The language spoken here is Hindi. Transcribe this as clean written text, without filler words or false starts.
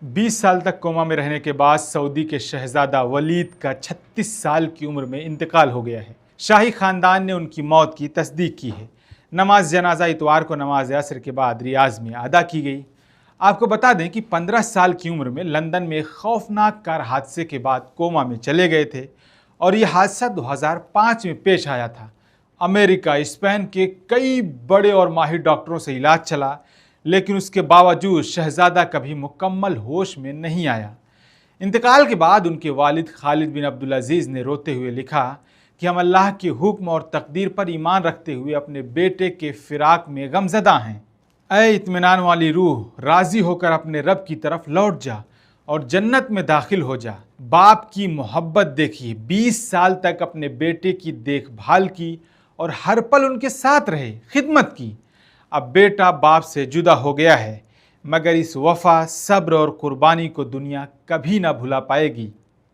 20 साल तक कोमा में रहने के बाद सऊदी के शहजादा वलीद का 36 साल की उम्र में इंतकाल हो गया है। शाही खानदान ने उनकी मौत की तस्दीक की है। नमाज जनाजा इतवार को नमाज असर के बाद रियाज में अदा की गई। आपको बता दें कि 15 साल की उम्र में लंदन में एक खौफनाक कार हादसे के बाद कोमा में चले गए थे और यह हादसा 2005 में पेश आया था। अमेरिका, स्पेन के कई बड़े और माहिर डॉक्टरों से इलाज चला, लेकिन उसके बावजूद शहजादा कभी मुकम्मल होश में नहीं आया। इंतकाल के बाद उनके वालिद खालिद बिन अब्दुल अजीज़ ने रोते हुए लिखा कि हम अल्लाह के हुक्म और तकदीर पर ईमान रखते हुए अपने बेटे के फिराक में गमज़दा हैं। ऐ इत्मीनान वाली रूह, राज़ी होकर अपने रब की तरफ लौट जा और जन्नत में दाखिल हो जा। बाप की मोहब्बत देखिए, 20 साल तक अपने बेटे की देखभाल की और हर पल उनके साथ रहे, खिदमत की। अब बेटा बाप से जुदा हो गया है, मगर इस वफ़ा, सब्र और कुर्बानी को दुनिया कभी ना भुला पाएगी।